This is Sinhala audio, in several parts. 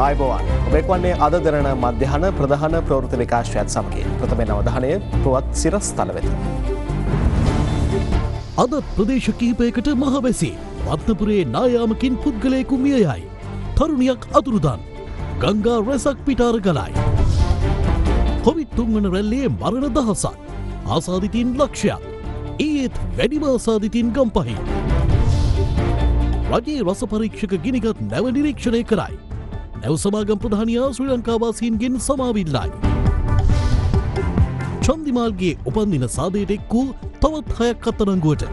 ආයුබෝවන් ඔබ එක්වන්නේ අද දරන මධ්‍යහන ප්‍රධාන ප්‍රවෘත්ති විකාශයත් සමගින් ප්‍රථමයෙන් අවධානය පුවත් සිරස්තල වෙත. අද ප්‍රදේශ කිහිපයකට මහවැසි රත්නපුරේ නායාමකින් පුද්ගලයෙකු මිය යයි. තරුණියක් අතුරුදන්. ගංගා රැසක් පිටාර ගලයි. කොවිඩ් තුන්වන රැල්ලේ මරණ දහසක්. ආසාදිතයින් ලක්ෂයක්. ඊයේත් වැඩිම ආසාදිතයින් ගම්පහි. රජයේ රස පරීක්ෂක ගිනිගත් නැව නිරීක්ෂණය කරයි. නැව සමාගම් ප්‍රධානියා ශ්‍රී ලංකාවාසීන්ගෙන් සමාවිල්ලයි. චන්දිමාල්ගේ උපන්දින සාදයට එක්වූ තවත් 6ක් අත්අඩංගුවට.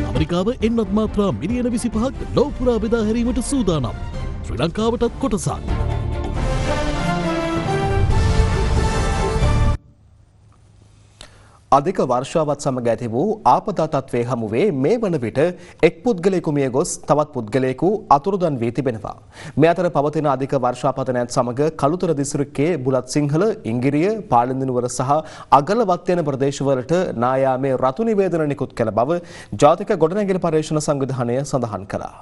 ඇමරිකාව එන්නත් මාත්‍රා මිලියන 25ක් ලෝපුරා බෙදා හැරීමට සූදානම්. ශ්‍රී ලංකාවටත් කොටසක්. අධික වර්ෂාවත් සමග ඇති වූ ආපදා තත්ත්වයේ හමුවේ මේ වන විට එක් පුද්ගලයෙකු මිය ගොස් තවත් පුද්ගලයෙකු අතුරුදන් වී තිබෙනවා. මේ අතර පවතින අධික වර්ෂාපතනයත් සමග කළුතර දිස්ත්‍රික්කයේ බුලත් සිංහල, ඉංගිරිය, පාලින්දිනුවර සහ අගලවත් යන ප්‍රදේශවලට නායාමේ රතු නිවේදන නිකුත් කළ බව ජාතික ගොඩනැගිලි පර්යේෂණ සංවිධානය සඳහන් කළා.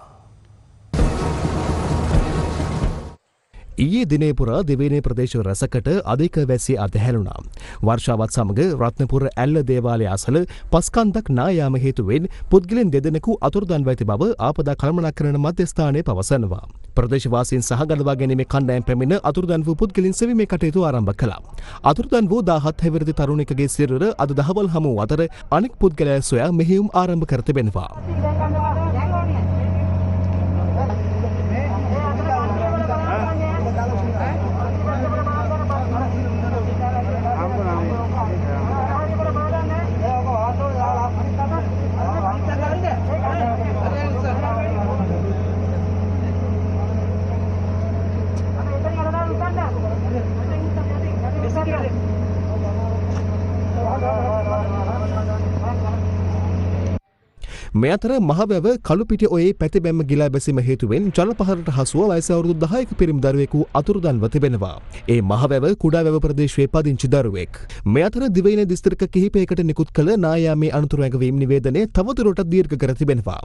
ඊයේ දිනේ පුරා දෙවේනේ ප්‍රදේශ රැසකට අධික වැසි අතහැරුණා. වර්ෂාවත් සමග රත්නපුර ඇල්ල දේවාලය අසල පස්කන්දක් නායාම හේතුවෙන් පුද්ගලයන් දෙදෙනෙකු අතුරුදන්ව ඇති බව ආපදා කළමනාකරණ මධ්‍යස්ථානය පවසනවා. ප්‍රදේශවාසීන් සහ ගලවා ගැනීමේ කණ්ඩායම් පැමිණ අතුරුදන් වූ පුද්ගලයන් සෙවීමේ කටයුතු ආරම්භ කළා. අතුරුදන් වූ 17 හැවිරිදි තරුණියකගේ සිරුර අද දහවල් හමු අතර අනෙක් පුද්ගලයා සොයා මෙහෙයුම් ආරම්භ කර තිබෙනවා. මේ අතර මහවැව කළුපිටිය ඔයේ පැතිබැම්ම ගිලා බැසීම හේතුවෙන් ජලපහරට හසුව වයස අවුරුදු 10ක පිරිමි දරුවෙකු අතුරුදන්ව තිබෙනවා. ඒ මහවැව කුඩාවැව ප්‍රදේශයේ පදිංචි දරුවෙක්. මේ අතර දිවයිනේ දිස්ත්‍රික්ක කිහිපයකට නිකුත් කළ නායාමේ අනතුරු ඇඟවීම් නිවේදනය තවදුරටත් දීර්ඝ කර තිබෙනවා.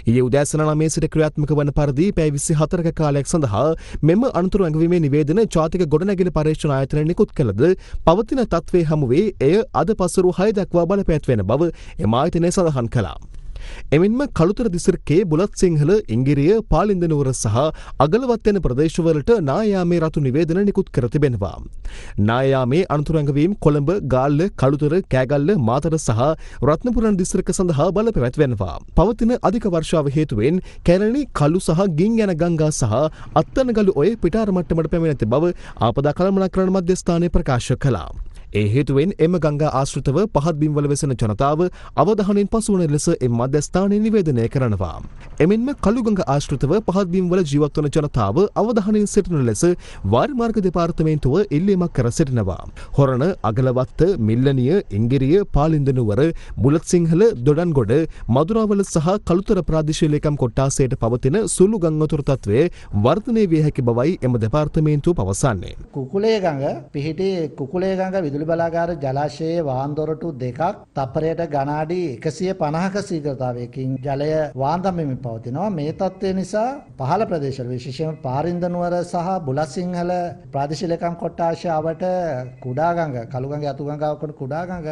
ඊයේ උදෑසන 9 සිට ක්‍රියාත්මක වන පරිදි පැය 24ක කාලයක් සඳහා මෙම අනතුරු ඇඟවීමේ නිවේදන ජාතික ගොඩනැගිලි පර්යේෂණ ආයතනය නිකුත් කළද පවතින තත්ත්වයේ හමුවේ එය අද පසුරු 6 දක්වා බලපෑත් වෙන බව එම ආයතනය සඳහන් කළා. එමෙන්ම කළුතර දිස්ත්‍රික්කයේ බුලත් සිංහල, ඉංගිරිය, පාලින්දිනුවර සහ අගලවත් යන ප්‍රදේශවලට නායාමේ රතු නිවේදන නිකුත් කර තිබෙනවා. නායාමේ අනතුරු ඇඟවීම් කොළඹ, ගාල්ල, කළුතර, කෑගල්ල, මාතර සහ රත්නපුරන් දිස්ත්‍රික්ක සඳහා බලපැවැත්වෙනවා. පවතින අධික වර්ෂාව හේතුවෙන් කැලණි, කළු සහ ගින් යන ගංගා සහ අත්තනගලු ඔය පිටාර මට්ටමට පැමිණ ඇති බව ආපදා කළමනාකරණ මධ්‍යස්ථානය ප්‍රකාශ කළා. ඒ හේතුවෙන් එම ගංගා ආශ්‍රිතව පහත් බිම්වල වෙසෙන ජනතාව අවධානයෙන් පසුවන ලෙස එම මධ්‍යස්ථානය නිවේදනය කරනවා. එමෙන්ම කළුගඟ ආශ්‍රිතව පහත් බිම්වල ජීවත් වන ජනතාව අවධානයෙන් සිටින ලෙස වාරිමාර්ග දෙපාර්තමේන්තුව ඉල්ලීමක් කර සිටිනවා. හොරණ, අගලවත්ත, මිල්ලනිය, ඉංගිරිය, පාලින්දිනුවර, බුලත් සිංහල, දොඩන්ගොඩ, මදුරාවල සහ කළුතර ප්‍රාදේශීය ලේකම් කොට්ටාසයට පවතින සුළු ගං වතුර තත්ත්වය වර්ධනය විය හැකි බවයි එම දෙපාර්තමේන්තුව පවසන්නේ. කුකුලේ ගඟ පිහිටි කුකුලේ ගඟ විදුලි බලාගාර ජලාශයේ වාන්දොරටු දෙකක් තප්පරයට ගණාඩි 150ක ශීඝ්‍රතාවයකින් ජලය වාන්දමෙමින් පවතිනවා. මේ තත්ත්වය නිසා පහළ ප්‍රදේශවල විශේෂයෙන්ම පාරින්දනුවර සහ බුලත් සිංහල ප්‍රාදේශීය ලේකම් කොට්ටාශාවට කුඩා ගඟ, කළුගඟ අතුගඟාව වන කුඩා ගඟ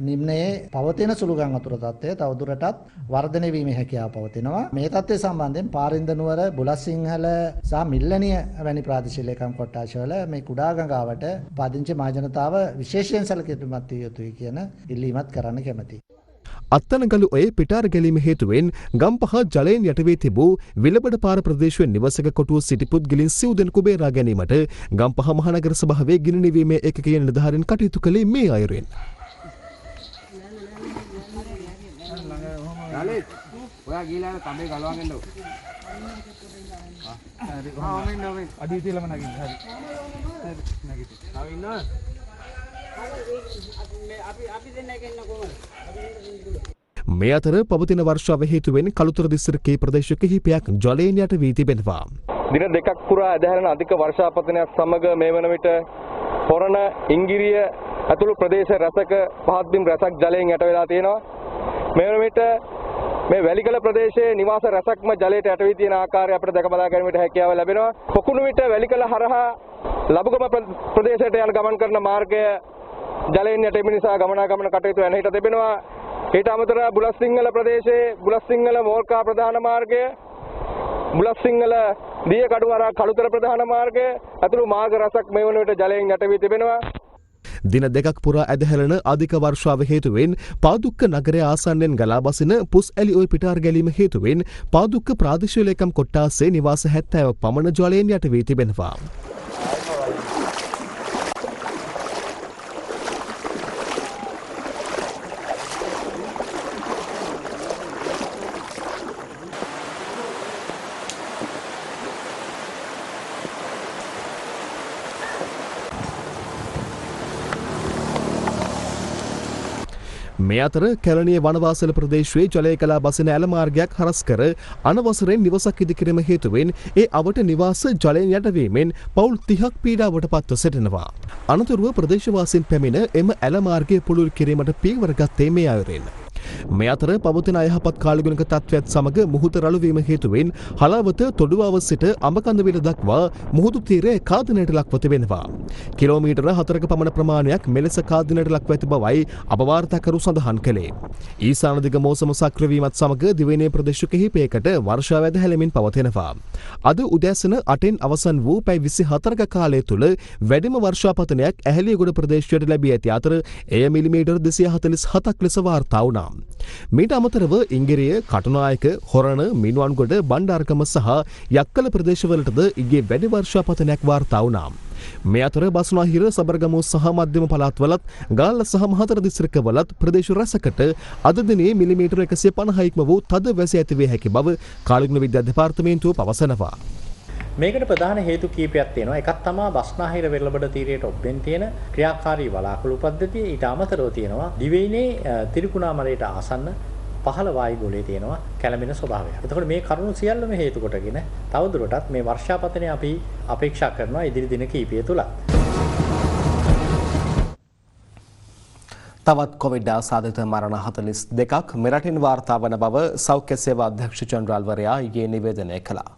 නිම්නයේ පවතින සුළු ගං වතුර තත්ත්වය තවදුරටත් වර්ධනය වීමේ හැකියාව පවතිනවා. මේ තත්ත්වය සම්බන්ධයෙන් පාරින්දනුවර, බුලත් සිංහල සහ මිල්ලනිය වැනි ප්‍රාදේශීය ලේකම් කොට්ටාශවල මේ කුඩා ගඟාවට පදිංචි මහජනතාව විශේෂයෙන් සැලකිලිමත් විය යුතුයි කියන ඉල්ලීමත් කරන්න කැමැතියි. අත්තනගලු ඔය පිටාර ගැලීම හේතුවෙන් ගම්පහ ජලයෙන් යටවී තිබූ විලබඩ පාර ප්‍රදේශයේ නිවසක කොටුව සිටි පුද්ගලයන් සිව් දෙනෙකු බේරා ගැනීමට ගම්පහ මහනගර සභාවේ ගිනි නිවීමේ ඒකකයේ නිලධාරීන් කටයුතු කළේ මේ අයුරින්. ඔයා ගිහලා තඹේ ගලවගෙන එන්න. හරි. අඩිය තියලම නගින්න. හරි. නැගිටින්න. තව ඉන්නවද? මේ අතර පවතින වර්ෂාව හේතුවෙන් කළුතර දිස්ත්‍රික්කයේ ප්‍රදේශ කිහිපයක් ජලයෙන් යට වී තිබෙනවා. දින දෙකක් පුරා ඇදහැරෙන අධික වර්ෂාපතනයත් සමග මේ වන විට හොරණ, ඉංගිරිය ඇතුළු ප්‍රදේශ රැසක පහත් බිම් රැසක් ජලයෙන් යට වෙලා තියෙනවා. මේ වන විට මේ වැලිකල ප්‍රදේශයේ නිවාස රැසක්ම ජලයට යට වී තියෙන ආකාරය අපිට දැක බලා ගැනීමට හැකියාව ලැබෙනවා. පොකුණු විට වැලිකල හරහා ලබුගම ප්‍රදේශයට යන ගමන් කරන මාර්ගය ජලයෙන් යට වීම නිසා ගමනාගමන කටයුතු වෙන හිට තිබෙනවා. ඊට අමතරව බුලත්සිංහල ප්‍රදේශයේ බුලත්සිංහල මෝල්කා ප්‍රධාන මාර්ගය, බුලත්සිංහල දියකඩු හරහා කළුතර ප්‍රධාන මාර්ගය අතුළු මාර්ග රැසක් මේ වන විට ජලයෙන් යට වී තිබෙනවා. දින දෙකක් පුරා ඇදහැරෙන අධික වර්ෂාව හේතුවෙන් පාදුක්ක නගරය ආසන්නෙන් ගලා බසින පුස් ඇලි ඔය පිටාර ගැලීම හේතුවෙන් පාදුක්ක ප්‍රාදේශීය ලේකම් කොට්ටාසේ නිවාස 70ක් පමණ ජලයෙන් යට වී තිබෙනවා. මේ අතර කැලණිය වනවාසල ප්‍රදේශයේ ජලය කලා බසින ඇල මාර්ගයක් හරස් කර අනවසරෙන් නිවසක් ඉදිකිරීම හේතුවෙන් ඒ අවට නිවාස ජලයෙන් යටවීමෙන් පවුල් 30ක් පීඩාවට පත්ව සිටිනවා. අනතුරුව ප්‍රදේශවාසීන් පැමිණ එම ඇල මාර්ගය පුළුල් කිරීමට පියවර ගත්තේ මේ අයුරින්. මේ අතර පවතින අයහපත් කාලගුණක තත්ත්වයත් සමග මුහුද රළුවීම හේතුවෙන් හලාවත තොඩුවාව සිට අඹකන්දවිල දක්වා මුහුදු තීරය කාදනයට ලක්ව තිබෙනවා. කිලෝමීටර 4ක පමණ ප්‍රමාණයක් මෙලෙස කාදනයට ලක්ව ඇති බවයි අපවාර්තාකරු සඳහන් කළේ. ඊසාන දිග මෝසම සක්‍රවීමත් සමග දිවයිනේ ප්‍රදේශ කිහිපයකට වර්ෂාව ඇදහැලෙමින් පවතිනවා. අද උදෑසන 8න් අවසන් වූ පැය 24ක කාලය තුළ වැඩිම වර්ෂාපතනයක් ඇහැලියගොඩ ප්‍රදේශයට ලැබී ඇති අතර එය මිලිමීටර් 247ක් ලෙස වාර්තා වුණා. මීට අමතරව ඉංගිරිය, කටුනායක, හොරණ, මිනුවන්ගොඩ, බණ්ඩාරකම සහ යක්කල ප්‍රදේශවලටද ඊගේ වැඩි වර්ෂාපතනයක් වාර්තා වුණා. මේ අතර බස්නාහිර, සබරගමුව සහ මධ්‍යම පළාත්වලත්, ගාල්ල සහ මහතර දිස්ත්‍රික්කවලත් ප්‍රදේශ රැසකට අද දිනේ මිලිමීටර 150ක්ම වූ තද වැසි ඇති විය හැකි බව කාලගුණ විද්‍යා දෙපාර්තමේන්තුව පවසනවා. මේකට ප්‍රධාන හේතු කීපයක් තියෙනවා. එකක් තමයි බස්නාහිර වෙරළබඩ තීරයට ඔබ්බෙන් තියෙන ක්‍රියාකාරී වලාකුළු පද්ධතිය. ඊට අමතරව තියෙනවා දිවයිනේ තිරිකුණාමලයට ආසන්න පහළ වායු ගොලයේ තියෙනවා කැළඹෙන ස්වභාවය. එතකොට මේ කරුණු සියල්ලම හේතු කොටගෙන තවදුරටත් මේ වර්ෂාපතනය අපි අපේක්ෂා කරනවා ඉදිරි දින කිහිපය තුල. තවත් කොවිඩ් ආසාදිත මරණ 42ක් මෙරටින් වාර්තා වන බව සෞඛ්‍ය සේවා අධ්‍යක්ෂ ජනරාල්වරයා ඊයේ නිවේදනය කළා.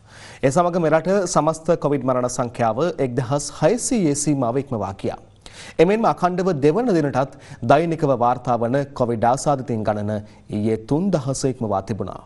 ඒ සමග මෙරට සමස්ත කොවිඩ් මරණ සංඛ්‍යාව 1600 සීමාව ඉක්මවා ගියා. එමෙන්ම අඛණ්ඩව දෙවන දිනටත් දෛනිකව වාර්තා වන කොවිඩ් ආසාදිතයින් ගණන ඊයේ 3000 ඉක්මවා තිබුණා.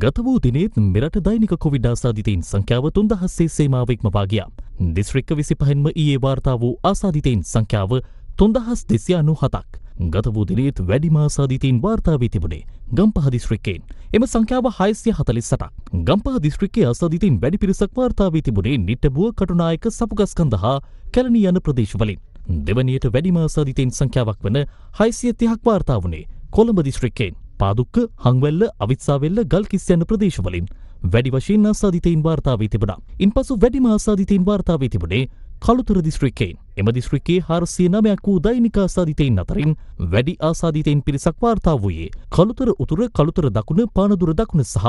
ගත වූ දිනේත් මෙරට දෛනික කොවිඩ් ආසාදිතයින් සංඛ්‍යාව 3000 සීමාව ඉක්මවා ගියා. දිස්ත්‍රික්ක 25න්ම ඊයේ වාර්තා වූ ආසාදිතයින් සංඛ්‍යාව 3297ක්. ගත වූ දිනේත් වැඩිම ආසාදිතයින් වාර්තා වී තිබුණේ ගම්පහ දිස්ත්‍රික්කයෙන්. එම සංඛ්‍යාව 648ක්. ගම්පහ දිස්ත්‍රික්කයේ ආසාදිතයින් වැඩි පිරිසක් වාර්තා වී තිබුණේ නිට්ටඹුව, කටුනායක, සපුගස්කන්ද හා කැලණිය යන ප්‍රදේශවලින්. දෙවනියට වැඩිම ආසාදිතයින් සංඛ්‍යාවක් වන 630ක් වාර්තා වුණේ කොළඹ දිස්ත්‍රික්කයෙන්. පාදුක්ක, හංවැල්ල, අවිත්සාවෙල්ල, ගල්කිස්ස යන ප්‍රදේශවලින් වැඩි වශයෙන් ආසාදිතයින් වාර්තා වී තිබුණා. ඉන්පසු වැඩිම ආසාදිතයින් වාර්තා වී තිබුණේ කළුතර දිස්ත්‍රික්කයෙන්. එම දිස්ත්‍රික්කයේ 409ක් වූ දෛනික ආසාදිතයින් අතරින් වැඩි ආසාදිතයින් පිරිසක් වාර්තා වූයේ කළුතර උතුර, කළුතර දකුණ, පානදුර දකුණ සහ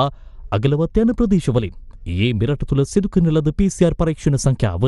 අගලවත් යන ප්‍රදේශවලින්. ඊයේ මෙරට තුළ සිදු කරන ලද PCR පරීක්ෂණ සංඛ්‍යාව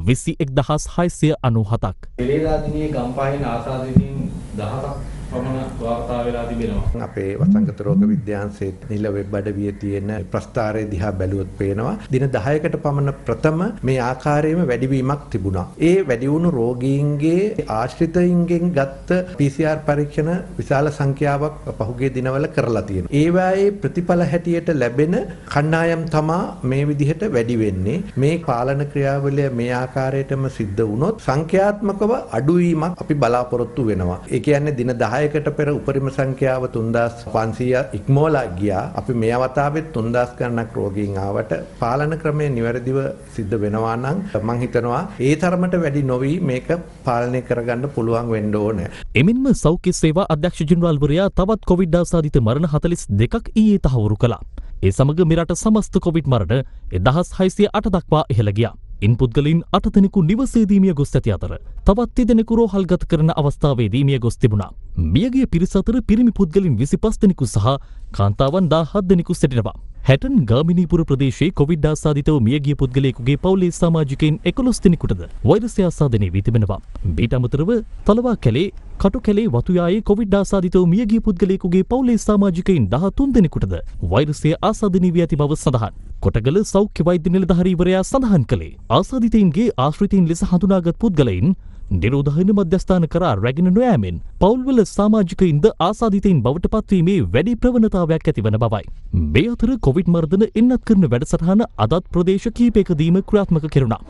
21697ක්. පෙරේදා දිනේ ගම්පහින් ආසාදිතයින් 10ක් පමණ වාර්තා වෙලා තිබෙනවා. අපේ වසංගත රෝග විද්‍යාංශයේ නිල වෙබ් අඩවියේ තියෙන ප්‍රස්ථාරය දිහා බැලුවොත් පේනවා දින 10කට පමණ ප්‍රථම මේ ආකාරයෙන්ම වැඩිවීමක් තිබුණා. ඒ වැඩි වුණු රෝගීන්ගේ ආශ්‍රිතයින්ගෙන් ගත්ත PCR පරීක්ෂණ විශාල සංඛ්‍යාවක් පහුගිය දිනවල කරලා තියෙනවා. ඒවායේ ප්‍රතිඵල හැටියට ලැබෙන කණ්ඩායම් තමා මේ විදිහට වැඩි වෙන්නේ. මේ පාලන ක්‍රියාවලිය මේ ආකාරයටම සිද්ධ වුණොත් සංඛ්‍යාත්මකව අඩුවීමක් අපි බලාපොරොත්තු වෙනවා. ඒ කියන්නේ දින 10කට පෙර උපරිම සංඛ්‍යාව 3500 ඉක්මවලා ගියා. අපි මේ අවතාවෙත් 3000 ගණනක් රෝගීන් ආවට පාලන ක්‍රමය නිවැරදිව සිද්ධ වෙනවා නම් මම හිතනවා ඒ තරමට වැඩි නොවි මේක පාලනය කරගන්න පුළුවන් වෙන්න ඕනේ. එමින්ම සෞඛ්‍ය සේවා අධ්‍යක්ෂ ජනරාල්වරයා තවත් කොවිඩ් ආසාදිත මරණ 42ක් ඊයේ තහවුරු කළා. ඒ සමග මෙරට සමස්ත කොවිඩ් මරණ 1608 දක්වා ඉහළ ගියා. ඉන් පුද්ගලයින් 8 දෙනෙකු නිවසේදී මිය ගොස් ඇති අතර තවත් 3 දෙනෙකු රෝහල්ගත කරන අවස්ථාවේදී මිය ගොස් තිබුණා. මියගිය පිරිස අතර පිරිමි පුද්ගලයින් 25 දෙනෙකු සහ කාන්තාවන් 17 දෙනෙකු සිටිනවා. හැටන් ගාමිණීපුර ප්‍රදේශයේ කොවිඩ් ආසාදිතව මියගිය පුද්ගලයෙකුගේ පවුලේ සමාජිකයින් 11 දෙනෙකුටද වෛරසය ආසාදනය වී තිබෙනවා. මීට අමතරව තලවා කැලේ කටුකැලේ වතුයායේ කොවිඩ් ආසාදිතව මියගිය පුද්ගලයෙකුගේ පවුලේ සමාජිකයින් 13 දෙනෙකුටද වෛරසය ආසාදනය වී ඇති බව සඳහන්. කොටගල සෞඛ්‍ය වෛද්‍ය නිලධාරීවරයා සඳහන් කළේ ආසාදිතයින්ගේ ආශ්‍රිතයින් ලෙස හඳුනාගත් පුද්ගලයින් නිරෝධායන මධ්‍යස්ථාන කරා රැගෙන නොයෑමෙන් පවුල්වල සමාජිකයින්ද ආසාදිතයින් බවට පත්වීමේ වැඩි ප්‍රවණතාවයක් ඇතිවන බවයි. මේ අතර කොවිඩ් මර්ධන එන්නත් කරන වැඩසටහන අදත් ප්‍රදේශ කිහිපයකදීම ක්‍රියාත්මක කෙරුණා.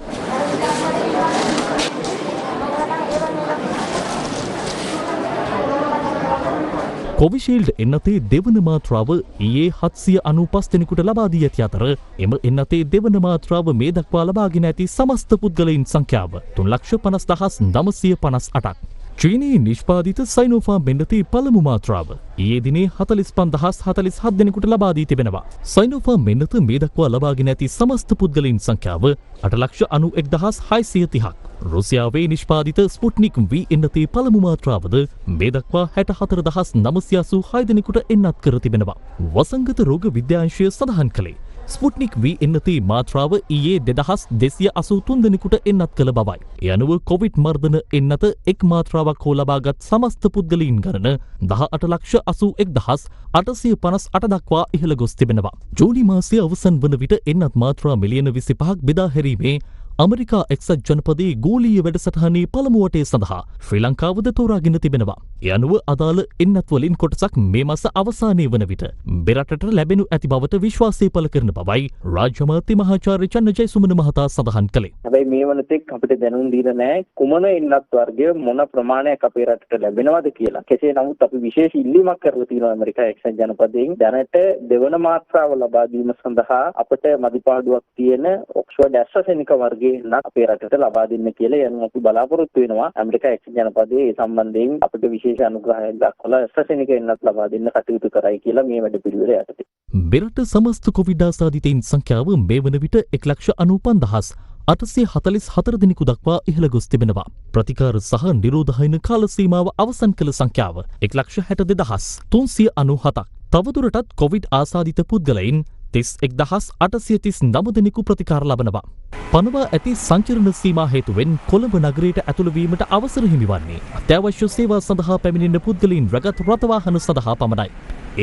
කොවිෂීල්ඩ් එන්නතේ දෙවන මාත්‍රාව ඊයේ 795 දෙනෙකුට ලබා දී ඇති අතර එම එන්නතේ දෙවන මාත්‍රාව මේ දක්වා ලබාගෙන ඇති සමස්ත පුද්ගලයින් සංඛ්‍යාව 3,50,958ක්. චීනයේ නිෂ්පාදිත සයිනෝෆාම් එන්නතේ පළමු මාත්‍රාව ඊයේ දිනේ 45,047 දෙනෙකුට ලබා දී තිබෙනවා. සයිනෝෆාම් එන්නත මේ දක්වා ලබාගෙන ඇති සමස්ත පුද්ගලයින් සංඛ්‍යාව 8,91,630ක්. රුසියාවේ නිෂ්පාදිත ස්පුට්නික් V එන්නතේ පළමු මාත්‍රාවද මේ දක්වා 64,986 දෙනෙකුට එන්නත් කර තිබෙනවා. වසංගත රෝග විද්‍යාංශය සඳහන් කළේ ස්පුට්නික් V එන්නතේ මාත්‍රාව ඊයේ 2,283 දෙනෙකුට එන්නත් කළ බවයි. ඒ අනුව කොවිඩ් මර්ධන එන්නත එක් මාත්‍රාවක් හෝ ලබාගත් සමස්ත පුද්ගලයින් ගණන 18,81,858 දක්වා ඉහළ ගොස් තිබෙනවා. ජූනි මාසයේ අවසන් වන විට එන්නත් මාත්‍රා මිලියන 25ක් බෙදා හැරීමේ අමරිකා එක්සත් ජනපදයේ ගෝලීය වැඩසටහනේ පළමු වටේ සඳහා ශ්‍රී ලංකාවද තෝරාගෙන තිබෙනවා. ඒ අනුව අදාළ එන්නත් වලින් කොටසක් මේ මාස අවසානයේ වන විට බෙරටට ලැබෙනු ඇති බවට විශ්වාසය පළ කරන බවයි රාජ්‍ය අමාත්‍ය මහාචාර්ය චන්න ජයසුමන මහතා සඳහන් කළේ. හැබැයි මේ වනතෙක් අපිට දැනුම් දීලා නැහැ කුමන එන්නත් වර්ගය මොන ප්‍රමාණයක් අපේ රටට ලැබෙනවද කියලා. කෙසේ නමුත් අපි විශේෂ ඉල්ලීමක් කරලා තියෙනවා ඇමරිකා එක්සත් ජනපදයෙන් දැනට දෙවන මාත්‍රාව ලබා දීම සඳහා අපට මදිපාඩුවක් තියෙන ඔක්ස්ෆර්ඩ් ඇස්ට්‍රාසෙනිකා වර්ගයේ අපේ රටට ලබා දෙන්න කියලා යන අපි බලාපොරොත්තු වෙනවා. ඇමරිකා එක්සත් ජනපදයේ ඒ සම්බන්ධයෙන් අපිට විශේෂ අනුග්‍රහයක් දක්වලා ඇස්ට්‍රාසෙනිකා එන්නත් ලබා දෙන්න කටයුතු කරයි කියලා මේ වැඩපිළිවෙල යටතේ. මෙරට සමස්ත කොවිඩ් ආසාදිතයින් සංඛ්‍යාව මේ වන විට 1,95,844 දෙනෙකු දක්වා ඉහළ ගොස් තිබෙනවා. ප්‍රතිකාර සහ නිරෝධායන කාල සීමාව අවසන් කළ සංඛ්‍යාව 1,62,397ක්. තවදුරටත් කොවිඩ් ආසාදිත පුද්ගලයින් 31,839 දෙනෙකු ප්‍රතිකාර ලබනවා. පනවා ඇති සංචරණ සීමා හේතුවෙන් කොළඹ නගරයට ඇතුළු වීමට අවසර හිමිවන්නේ අත්‍යවශ්‍ය සේවා සඳහා පැමිණෙන පුද්ගලයින් රැගත් රථවාහන සඳහා පමණයි.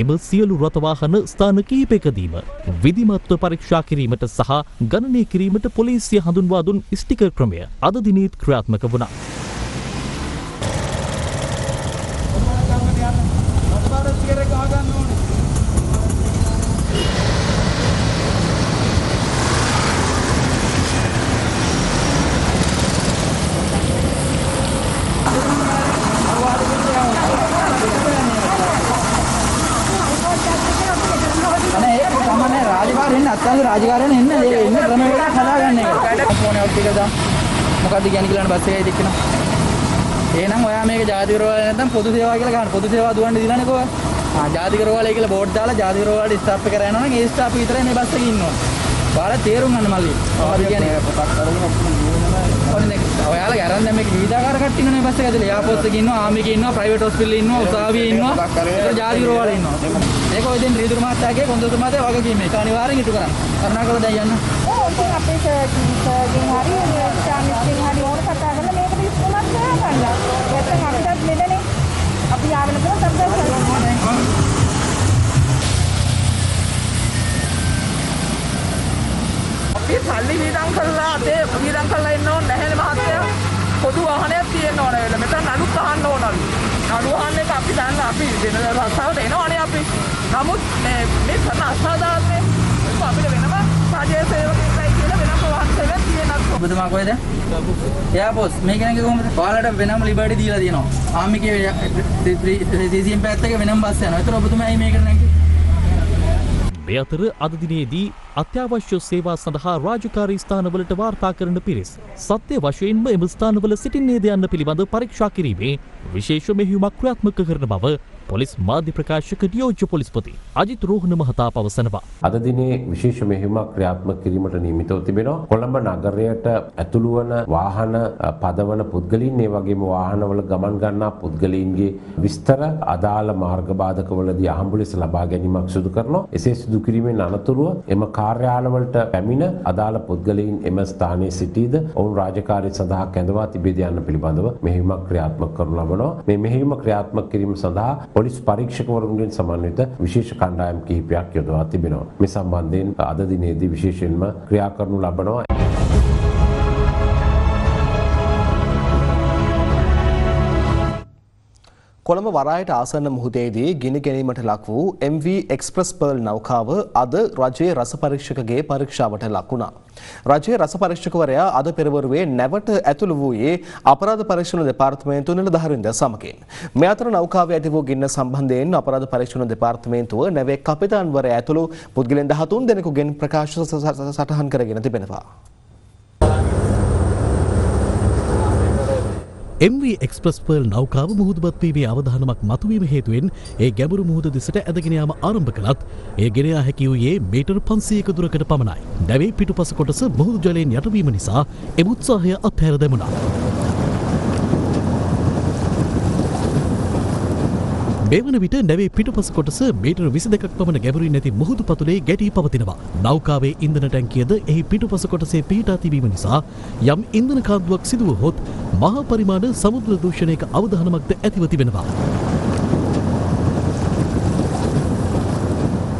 එම සියලු රථවාහන ස්ථාන කිහිපයකදීම විධිමත්ව පරීක්ෂා කිරීමට සහ ගණනය කිරීමට පොලිසිය හඳුන්වා දුන් ස්ටිකර් ක්‍රමය අද දිනේත් ක්‍රියාත්මක වුණා. රාජකාරයෙන් එන්න ක්‍රම වේලා හදාගන්න එක. ෆෝන් එකක් ටිකද මොකද්ද කියන්නේ කියලා බස් එකයි දෙකන. එහෙනම් ඔයා මේක ජාතිකරෝල නැත්නම් පොදු සේවා කියලා ගන්න. පොදු සේවා දුවන්න දිනන්නේ කොහොමද? ජාතිකරෝලයි කියලා බෝඩ් දාලා ජාතිකරෝලට ස්ටාෆ් එක කරා යනවනම් ඒ ස්ටාෆ් විතරයි මේ බස් එකේ ඉන්නවා. ඔයාලා තේරුම් ගන්න මල්ලි. මොකද කියන්නේ පොතක් අරගෙන ඔයාලා ගරන් දැන් මේක විවිධාකාර කට්ටිය ඉන්නනේ බස් එක ඇතුලේ. එයාපෝට් එකේ ඉන්නවා, ආර්මි එකේ ඉන්නවා, ප්‍රයිවට් හොස්පිටල් එකේ ඉන්නවා, උසාවියේ ඉන්නවා. ඒක ජාතිකරෝල ඉන්නවා. ඒක ඔය දෙන් රීදුරු මහත්තයාගේ කොන්දොස්තර මහත්තයා වගකීම මේක අනිවාර්යෙන් ඉටු කරන්න. කරුණාකරලා දැන් යන්න. ඔව් ඉතින් අපේ සර්ජින් හරි ස්ටාමිස්කින් හරි ඕන කතා කරලා මේකට ඉස්කෝලක් හොයාගන්න. නැත්නම් අපිටත් මෙතනේ අපි ආවෙන පොත අපිට අපි සල්ලි වියදම් කරලා අතේ වියදම් කරලා ඉන්න ඕනේ නැහැනේ මහත්තයා. පොදු වාහනයක් තියෙන්න ඕන වෙලාව. මෙතන නඩුත් අහන්න ඕනලු. නඩු අහන්න එක අපි දන්න අපි වෙන රස්සාවට එනවනේ අපි. නමුත් මේ කරන අසාධාරණේ අපිට වෙනම රාජ්‍ය සේවකයෙක්යි කියලා වෙනම වාහන සේවයක් තියෙනවා. ඔබතුමා කොහෙද? එයාපෝස් මේක නේද කොහොමද? ඔයාලට වෙනම ලිබර්ටි දීලා තියෙනවා. ආමිකේ DCM පැත්ත එක වෙනම බස් යනවා. ඒතර ඔබතුමා ඇයි මේකට නැග්ගේ? මේ අතර අද දිනේදී අත්‍යවශ්‍ය සේවා සඳහා රාජකාරී ස්ථානවලට වාර්තා කරන පිරිස් සත්‍ය වශයෙන්ම එම ස්ථානවල සිටින්නේද යන්න පිළිබඳ පරීක්ෂා කිරීමේ විශේෂ මෙහෙයුමක් ක්‍රියාත්මක කරන බව පොලිස් මාධ්‍ය ප්‍රකාශක නියෝජ්‍ය පොලිස්පති අජිත් රෝහණ මහතා පවසනවා. අද දිනේ විශේෂ මෙහෙයුමක් ක්‍රියාත්මක කිරීමට නියමිතව තිබෙනවා. කොළඹ නගරයට ඇතුළු වන වාහන පදවන පුද්ගලයන් ඒ වගේම වාහනවල ගමන් ගන්නා පුද්ගලයන්ගේ විස්තර අදාළ මාර්ග බාධකවලදී අහඹු ලෙස ලබා ගැනීමක් සිදු කරනවා. එසේ සිදු කිරීමෙන් අනතුරුව එම කාර්යාලවලට පැමිණ අදාළ පුද්ගලයන් එම ස්ථානයේ සිටීද ඔවුන් රාජකාරී සඳහා කැඳවා තිබේද යන්න පිළිබඳව මෙහෙයුමක් ක්‍රියාත්මක කරනු ලබනවා. මේ මෙහෙයුම ක්‍රියාත්මක කිරීම සඳහා පොලිස් පරීක්ෂකවරුන්ගෙන් සමන්විත විශේෂ කණ්ඩායම් කිහිපයක් යොදවා තිබෙනවා. මේ සම්බන්ධයෙන් අද දිනේදී විශේෂයෙන්ම ක්‍රියා කරනු ලබනවා. කොළඹ වරායට ආසන්න මුහුදේදී ගිනි ගැනීමට ලක් වූ MV එක්ස්ප්‍රස් පර්ල් නෞකාව අද රජයේ රස පරීක්ෂකගේ පරීක්ෂාවට ලක් වුණා. රජයේ රස පරීක්ෂකවරයා අද පෙරවරුවේ නැවට ඇතුළු වූයේ අපරාධ පරීක්ෂණ දෙපාර්තමේන්තුව නිලධාරීන්ද සමගින්. මේ අතර නෞකාවේ ඇති වූ ගින්න සම්බන්ධයෙන් අපරාධ පරීක්ෂණ දෙපාර්තමේන්තුව නැවේ කපිතාන්වරයා ඇතුළු පුද්ගලයන් 13 දෙනෙකුගෙන් ප්‍රකාශ සටහන් කරගෙන තිබෙනවා. MV එක්ස්ප්‍රස් පර්ල් නෞකාව මුහුදුබත් වීමේ අවධානමක් මතුවීම හේතුවෙන් ඒ ගැඹුරු මුහුද දෙසට ඇදගෙන යාම ආරම්භ කළත් ඒ ගෙන යා හැකි වූයේ මීටර් 500ක දුරකට පමණයි. නැවේ පිටුපස කොටස මුහුදු ජලයෙන් යටවීම නිසා එම උත්සාහය අත්හැර දැමුණා. මේ වන විට නැවේ පිටුපස කොටස මීටර් 22ක් පමණ ගැඹුරින් ඇති මුහුදු පතුලේ ගැටී පවතිනවා. නෞකාවේ ඉන්ධන ටැංකියද එහි පිටුපස කොටසේ පිහිටා තිබීම නිසා යම් ඉන්ධන කාන්දුවක් සිදු වුවහොත් මහා පරිමාණ සමුද්‍ර දූෂණයක අවධානමක්ද ඇතිව තිබෙනවා.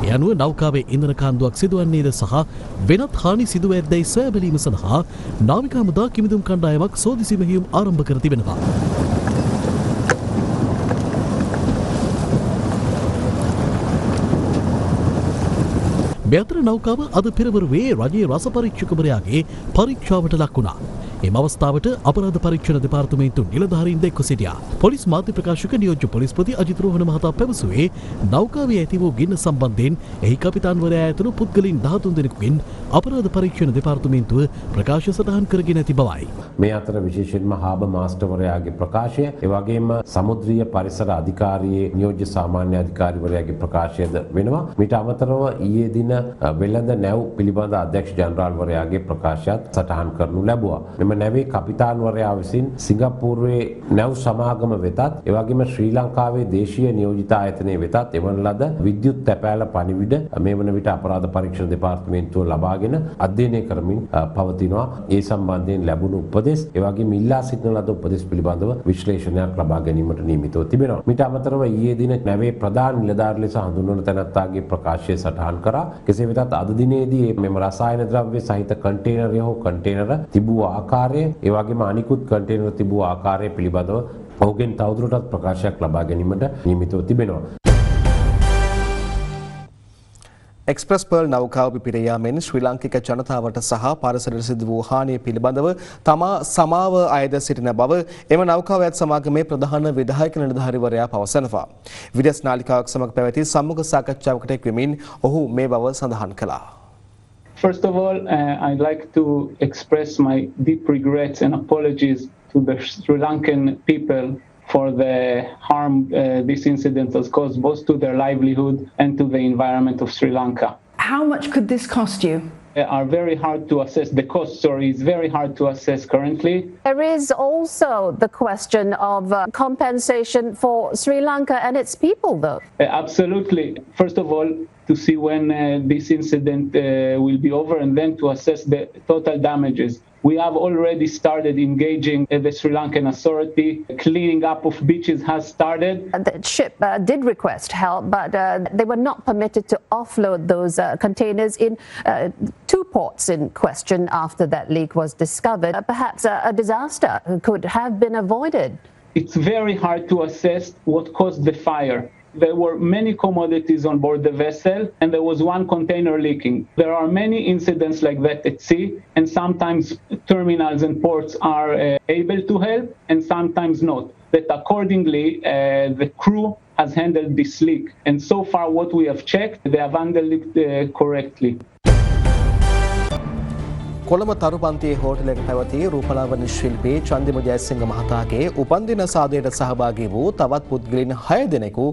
ඒ අනුව නෞකාවේ ඉන්ධන කාන්දුවක් සිදුවන්නේද සහ වෙනත් හානි සිදුව ඇද්දැයි සොයා බැලීම සඳහා නාවික හමුදා කිමිදුම් කණ්ඩායමක් සෝදිසි මෙහෙයුම් ආරම්භ කර තිබෙනවා. මේ අතර නෞකාව අද පෙරවරුවේ රජයේ රස පරීක්ෂකවරයාගේ පරීක්ෂාවට ලක් වුණා. එම අවස්ථාවට අපරාධ පරීක්ෂණ දෙපාර්තමේන්තු නිලධාරීන් එක්ව සිටියා. පොලිස් මාධ්‍ය ප්‍රකාශක නියෝජ්‍ය පොලිස්පති අජිත් රෝහණ මහතා පැවසුවේ නෞකාවේ ඇති වූ ගින්න සම්බන්ධයෙන් එහි කපිතාන්වරයා ඇතුළු පුද්ගලයන් 13 දෙනෙකුගෙන් අපරාධ පරීක්ෂණ දෙපාර්තමේන්තුව ප්‍රකාශ සටහන් කරගෙන ඇති බවයි. මේ අතර විශේෂයෙන්ම හාබර් මාස්ටර්වරයාගේ ප්‍රකාශය, ඒ වගේම සමුද්‍රීය පරිසර අධිකාරියේ නියෝජ්‍ය සාමාන්‍ය අධිකාරිවරයාගේ ප්‍රකාශයද වෙනවා. මීට අමතරව ඊයේ දින වෙළඳ නැව් පිළිබඳ අධ්‍යක්ෂ ජනරාල්වරයාගේ ප්‍රකාශයත් සටහන් කරනු ලැබුවා. මෙම නැවේ කපිතාන්වරයා විසින් සිංගප්පූරුවේ නැව් සමාගම වෙතත් එවැගේම ශ්‍රී ලංකාවේ දේශීය නියෝජිත ආයතනයේ වෙතත් එවන ලද විද්‍යුත් තැපෑල පණිවිඩ මේ වන විට අපරාධ පරීක්ෂණ දෙපාර්තමේන්තුව ලබාගෙන අධ්‍යයනය කරමින් පවතිනවා. ඒ සම්බන්ධයෙන් ලැබුණු උපදෙස් එවැගේම ඉල්ලා සිටින ලද උපදෙස් පිළිබඳව විශ්ලේෂණයක් ලබා ගැනීමට නියමිතව තිබෙනවා. මීට අමතරව ඊයේ දින නැවේ ප්‍රධාන නිලධාරී ලෙස හඳුන්වන තැනැත්තාගේ ප්‍රකාශය සටහන් කරා. කෙසේ වෙතත් අද දිනේදී මෙම රසායන ද්‍රව්‍ය සහිත කන්ටේනරය හෝ කන්ටේනර තිබූ ආකාරය, ඒ වගේම අනිකුත් කන්ටේනර තිබූ ආකාරය පිළිබඳව ඔහුගෙන් තවදුරටත් ප්‍රකාශයක් ලබා ගැනීමට නියමිතව තිබෙනවා. එක්ස්ප්‍රස් පර්ල් නෞකාව පිපිට යාමෙන් ශ්‍රී ලාංකික ජනතාවට සහ පරිසරයට සිදු වූ හානිය පිළිබඳව තමා සමාව අයද සිටින බව එම නෞකාවත් සමාගමේ ප්‍රධාන විධායක නිලධාරීවරයා පවසනවා. විදේශ නාලිකාවක් සමග පැවති සම්මුඛ සාකච්ඡාවකට එක්වමින් ඔහු මේ බව සඳහන් කළා. First of all, I'd like to express my deep regrets and apologies to the Sri Lankan people for the harm this incident has caused both to their livelihood and to the environment of Sri Lanka. How much could this cost you? Are very hard to assess. The cost, is very hard to assess currently. There is also the question of compensation for Sri Lanka and its people, though. Absolutely. First of all, to see when this incident will be over and then to assess the total damages. We have already started engaging the Sri Lankan Authority. Cleaning up of beaches has started. The ship did request help, but they were not permitted to offload those containers in two ports in question after that leak was discovered. Perhaps a disaster could have been avoided. It's very hard to assess what caused the fire. There were many commodities on board the vessel and there was one container leaking. There are many incidents like that at sea, and sometimes terminals and ports are able to help and sometimes not. That accordingly the crew has handled this leak, and so far what we have checked, they have handled it correctly. Colombo තරුපන්තියේ හෝටලයක පැවති රූපලාවන්‍ය ශිල්පී චන්දිම ජයසිංහ මහතාගේ උපන්දින සාදයට සහභාගී වූ තවත් පුද්ගලයන් 6 දෙනෙකු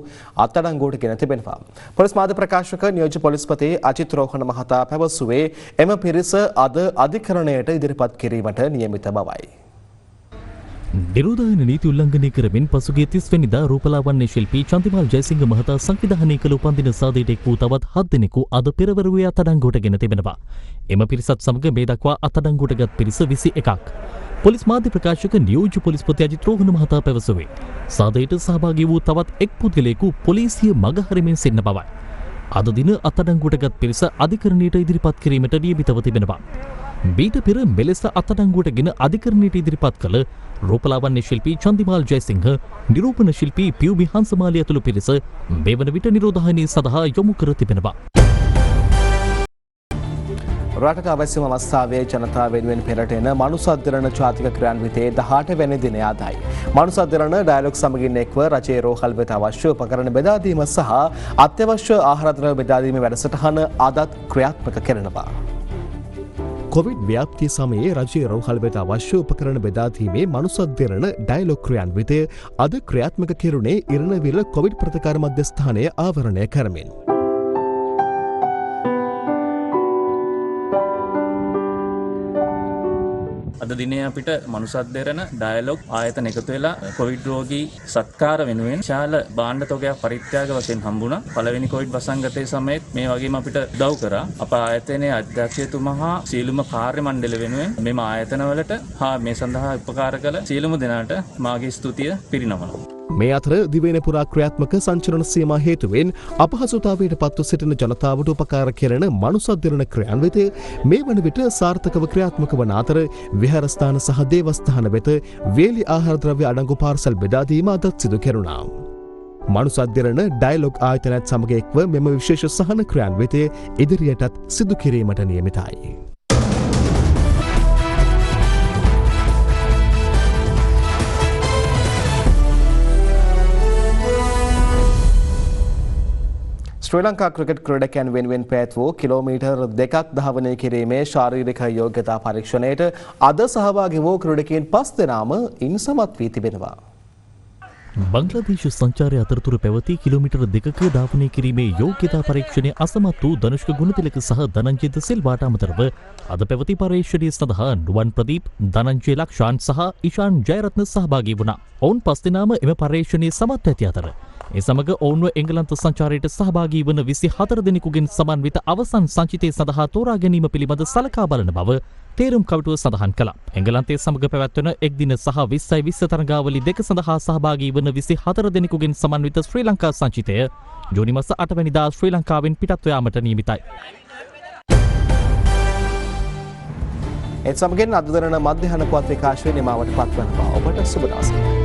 අත්අඩංගුවට ගෙන තිබෙනවා. පොලිස් මාධ්‍ය ප්‍රකාශක නියෝජ්‍ය පොලිස්පති අජිත් රෝහණ මහතා පැවසුවේ එම පිරිස අද අධිකරණයට ඉදිරිපත් කිරීමට නියමිත බවයි. නිරෝධායන නීති උල්ලංඝනය කරමින් පසුගිය 30 වෙනිදා රූපලාවන්‍ය ශිල්පී චන්දිමාල් ජයසිංහ මහතා සංවිධානය කළ උපන්දින සාදයට එක් වූ තවත් 7 දෙනෙකු අද පෙරවරුවේ අත්අඩංගුවට ගෙන තිබෙනවා. එම පිරිසත් සමග මේ දක්වා අත්අඩංගුවටගත් පිරිස 21ක්. පොලිස් මාධ්‍ය ප්‍රකාශක නියෝජ්‍ය පොලිස්පති අජිත් රෝහණ මහතා පැවසුවේ සාදයට සහභාගී වූ තවත් එක් පුද්ගලයෙකු පොලිසිය මගහරමින් සිටින බවයි. අද දින අත්අඩංගුවටගත් පිරිස අධිකරණයට ඉදිරිපත් කිරීමට නියමිතව තිබෙනවා. බීට පෙර මෙලෙස අත්අඩංගුවට ගෙන අධිකරණයට ඉදිරිපත් කළ රූපලාවන්‍ය ශිල්පී චන්දිමාල් ජයසිංහ, නිරූපණ ශිල්පී පියුබි හංසමාලි ඇතුළු පිරිස මේ වන විට නිරෝධායනය සඳහා යොමු කර තිබෙනවා. රටට අවශ්‍යම අවස්ථාවේ ජනතාව වෙනුවෙන් පෙරට එන මනුසද්දරණ ජාතික ක්‍රියාන්විතයේ 18 වෙනි දිනය අදයි. මනුසද්දරණ ඩයලොග් සමගින් එක්ව රජයේ රෝහල් වෙත අවශ්‍ය උපකරණ බෙදා දීම සහ අත්‍යවශ්‍ය ආහාර ද්‍රව්‍ය බෙදා දීමේ වැඩසටහන අදත් ක්‍රියාත්මක කරනවා. කොවිඩ් ව්‍යාප්තිය සමයේ රජයේ රෝහල් වෙත අවශ්‍ය උපකරණ බෙදා දීමේ මනුසද්දරණ ඩයලොග් ක්‍රියාන්විතය අද ක්‍රියාත්මක කෙරුණේ ඉරණවිල කොවිඩ් ප්‍රතිකාර මධ්‍යස්ථානය ආවරණය කරමින්. අද දිනේ අපිට මනුසද්දරණ ඩයලොග් ආයතන එකතු වෙලා කොවිඩ් රෝගී සත්කාර වෙනුවෙන් විශාල භාණ්ඩ තොගයක් පරිත්‍යාග වශයෙන් හම්බුණා. පළවෙනි කොවිඩ් වසංගතයේ සමයේත් මේ වගේම අපිට උදව් කරා. අප ආයතනයේ අධ්‍යක්ෂකතුමා හා සීලුම කාර්ය මණ්ඩල වෙනුවෙන් මෙම ආයතනවලට හා මේ සඳහා උපකාර කළ සීලුම දෙනාට මාගේ ස්තුතිය පිරිනමනවා. මේ අතර දිවයින පුරා ක්‍රියාත්මක සංචලන සීමා හේතුවෙන් අපහසුතාවයට පත්ව සිටින ජනතාවට උපකාර කෙරෙන මනුසද්දරණ ක්‍රියාන්විතය මේ වන විට සාර්ථකව ක්‍රියාත්මක වන අතර විහාරස්ථාන සහ දේවස්ථාන වෙත වේලි ආහාර ද්‍රව්‍ය අඩංගු පාර්සල් බෙදා දීම අදත් සිදු කෙරුණා. මනුසද්දරණ ඩයලොග් ආයතනයත් සමග එක්ව මෙම විශේෂ සහන ක්‍රියාන්විතය ඉදිරියටත් සිදු කිරීමට නියමිතයි. ශ්‍රී ලංකා ක්‍රිකට් ක්‍රීඩකයන් වෙනුවෙන් පැවැත්වූ කිලෝමීටර් 2ක් ධාවනය කිරීමේ ශාරීරික යෝග්‍යතා පරීක්ෂණයට අද සහභාගී වූ ක්‍රීඩකයන් 5 දෙනාම ඉන් සමත් වී තිබෙනවා. බංග්ලාදේශ සංචාරය අතරතුර පැවති කිලෝමීටර් 2ක ධාවනය කිරීමේ යෝග්‍යතා පරීක්ෂණය අසමත් වූ ධනුෂ්ක ගුණතිලක සහ ධනංජය ද සිල්වාට අමතරව අද පැවති පරීක්ෂණය සඳහා නුවන් ප්‍රදීප්, ධනංජය ලක්ෂාන් සහ ඉෂාන් ජයරත්න සහභාගී වුණා. ඔවුන් 5 දෙනාම එම පරීක්ෂණයේ සමත් ඇති අතර ඒ සමග ඔවුන්ව එංගලන්ත සංචාරයට සහභාගී වන 24 දෙනෙකුගෙන් සමන්විත අවසන් සංචිතය සඳහා තෝරා ගැනීම පිළිබඳ සලකා බලන බව තේරුම් කවටුව සඳහන් කළා. එංගලන්තයේ සමග පැවැත්වෙන එක් දින සහ 20 තරඟාවලි දෙක සඳහා සහභාගී වන 24 දෙනෙකුගෙන් සමන්විත ශ්‍රී ලංකා සංචිතය ජූනි මාස 8 වෙනිදා ශ්‍රී ලංකාවෙන් පිටත්ව යාමට නියමිතයි. ඒත් සමගින් අද දරන මධ්‍යහන පුවත් විකාශයේ නිමාවට පත්වන බව ඔබට සුබ දවසක්.